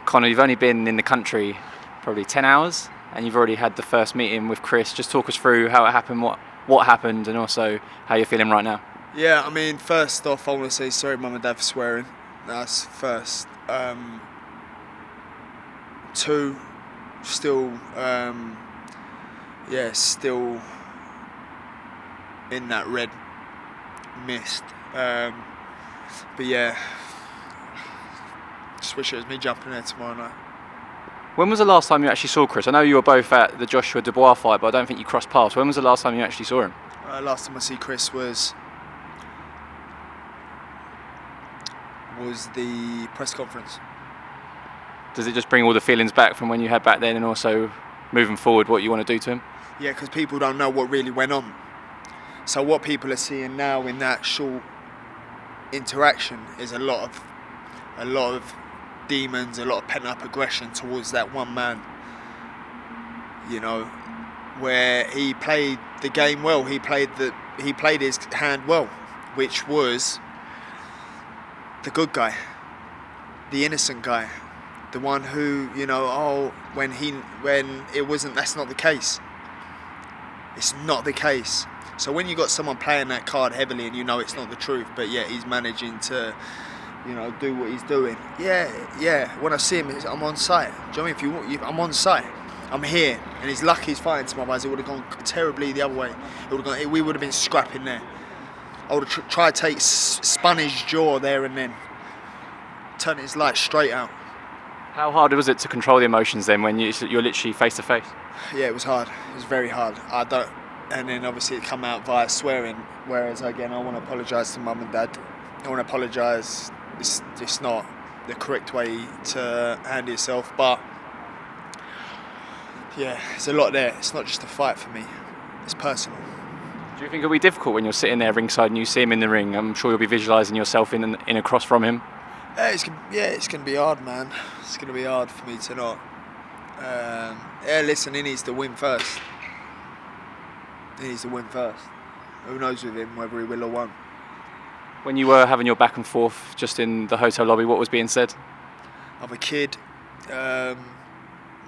Conor, you've only been in the country probably 10 hours and you've already had the first meeting with Chris. Just talk us through how it happened, what happened, and also how you're feeling right now. Yeah, I mean, first off, I want to say sorry, Mum and Dad, for swearing. That's first. Two, still in that red mist. But yeah, just wish it was me jumping there tomorrow night. When was the last time you actually saw Chris? I know you were both at the Joshua Dubois fight, but I don't think you crossed paths. When was the last time you actually saw him? Last time I see Chris was the press conference. Does it just bring all the feelings back from when you had back then, and also moving forward what you want to do to him? Yeah, because people don't know what really went on. So what people are seeing now in that short interaction is a lot of demons, a lot of pent-up aggression towards that one man. You know, where he played the game well. He played his hand well, which was the good guy, the innocent guy, the one who, you know, when it wasn't. That's not the case. It's not the case. So when you got someone playing that card heavily and you know it's not the truth, but yet he's managing to, you know, do what he's doing. Yeah. When I see him, I'm on site. Do you know what I mean? I'm on site. I'm here, and he's lucky he's fighting to my eyes. It would have gone terribly the other way. We would have been scrapping there. I would have tried to spun his jaw there and then, turn his light straight out. How hard was it to control the emotions then when you're literally face to face? Yeah, it was hard. It was very hard. And then obviously it come out via swearing. Whereas again, I want to apologise to Mum and Dad. I want to apologise. It's not the correct way to handle yourself, but yeah, there's a lot there. It's not just a fight for me. It's personal. Do you think it'll be difficult when you're sitting there ringside and you see him in the ring? I'm sure you'll be visualising yourself in across from him. It's going to be hard, man. It's going to be hard for me to not. Listen, he needs to win first. Who knows with him whether he will or won't. When you were having your back and forth just in the hotel lobby, what was being said? I'm a kid. No,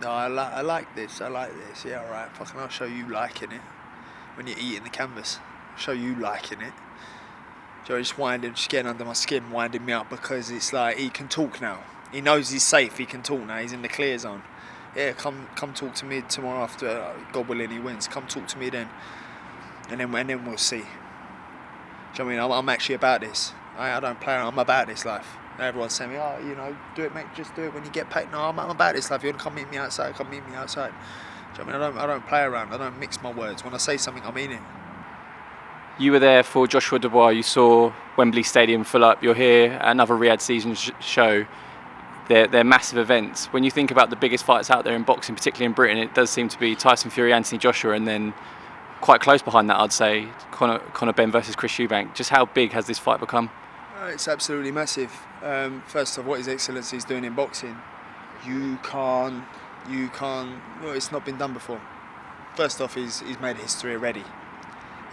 I like this. Yeah, all right. Fucking, I'll show you liking it. When you're eating the canvas, I'll show you liking it. So just getting under my skin, winding me up, because it's like he can talk now. He knows he's safe. He can talk now. He's in the clear zone. Yeah, come talk to me tomorrow after, God willing, he wins. Come talk to me then, and then we'll see. Do you know what I mean? I'm actually about this. I don't play around. I'm about this life. Everyone's saying, oh, you know, do it, mate. Just do it when you get paid. No, I'm about this life. You want to come meet me outside? Come meet me outside. Do you know what I mean? I don't play around. I don't mix my words. When I say something, I mean it. You were there for Joshua Dubois. You saw Wembley Stadium fill up. You're here at another Riyadh season show. They're massive events. When you think about the biggest fights out there in boxing, particularly in Britain, it does seem to be Tyson Fury, Anthony Joshua, and then quite close behind that, I'd say, Conor Benn versus Chris Eubank. Just how big has this fight become? It's absolutely massive. First of all, what His Excellency is doing in boxing, you can't. Well, it's not been done before. First off, he's made history already.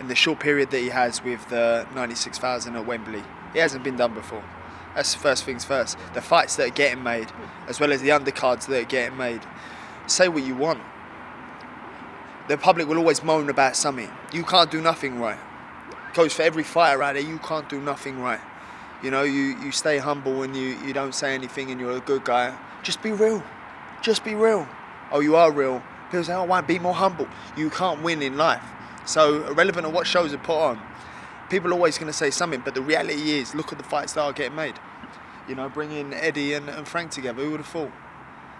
In the short period that he has with the 96,000 at Wembley, it hasn't been done before. That's first things first. The fights that are getting made, as well as the undercards that are getting made. Say what you want. The public will always moan about something. You can't do nothing right. Goes for every fighter out there. You can't do nothing right. You know, you stay humble and you don't say anything and you're a good guy. Just be real. Just be real. Oh, you are real. People say, oh, why be more humble? You can't win in life. So irrelevant of what shows are put on, people are always going to say something, but the reality is, look at the fights that are getting made. You know, bringing Eddie and Frank together, who would have thought?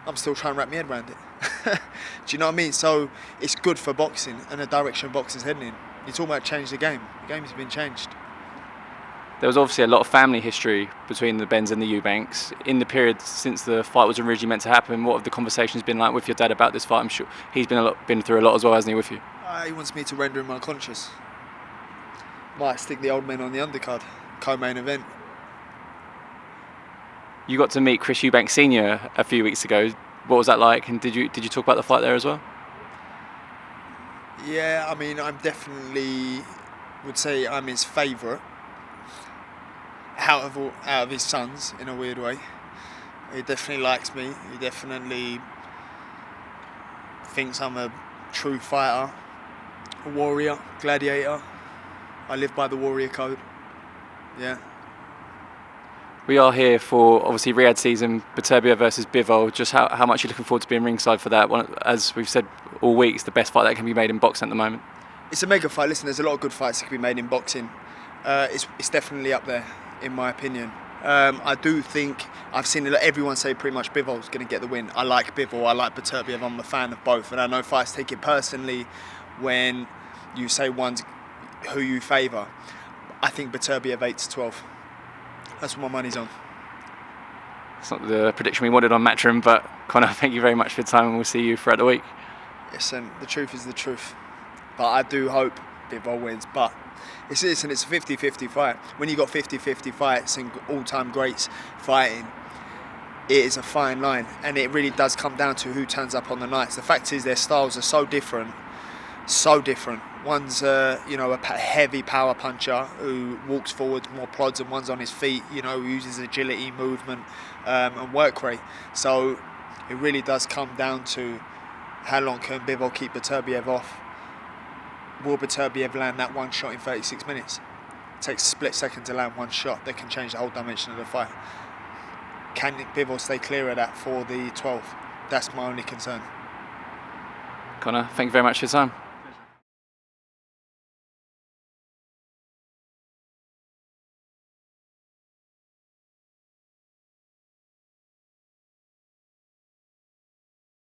I'm still trying to wrap my head around it. Do you know what I mean? So it's good for boxing and the direction boxing's heading in. You're talking about change the game. The game has been changed. There was obviously a lot of family history between the Benns and the Eubanks. In the period since the fight was originally meant to happen, what have the conversations been like with your dad about this fight? I'm sure he's been through a lot as well, hasn't he, with you? He wants me to render him unconscious. Might stick the old men on the undercard, co-main event. You got to meet Chris Eubank Sr. a few weeks ago. What was that like? And did you talk about the fight there as well? Yeah, I mean, I'm definitely would say I'm his favourite out of his sons in a weird way. He definitely likes me. He definitely thinks I'm a true fighter, a warrior, gladiator. I live by the warrior code. Yeah. We are here for, obviously, Riyadh season, Beterbiev versus Bivol. Just how much are you looking forward to being ringside for that? As we've said all week, it's the best fight that can be made in boxing at the moment. It's a mega fight. Listen, there's a lot of good fights that can be made in boxing. It's definitely up there, in my opinion. I do think I've seen everyone say pretty much Bivol's going to get the win. I like Bivol, I like Beterbiev, I'm a fan of both. And I know fights take it personally when you say one's who you favour. I think Beterbiev 8-12. That's what my money's on. It's not the prediction we wanted on Matchroom, but Conor, thank you very much for your time, and we'll see you throughout the week. Listen, the truth is the truth. But I do hope Bivol wins. But it's a 50-50 fight. When you got 50-50 fights and all-time greats fighting, it is a fine line, and it really does come down to who turns up on the nights. The fact is, their styles are so different. One's a heavy power puncher who walks forward, more plods, and one's on his feet, who uses agility, movement, and work rate. So it really does come down to how long can Bivol keep Beterbiev off. Will Beterbiev land that one shot in 36 minutes? It takes a split second to land one shot that can change the whole dimension of the fight. Can Bivol stay clear of that for the 12th? That's my only concern. Conor, thank you very much for your time.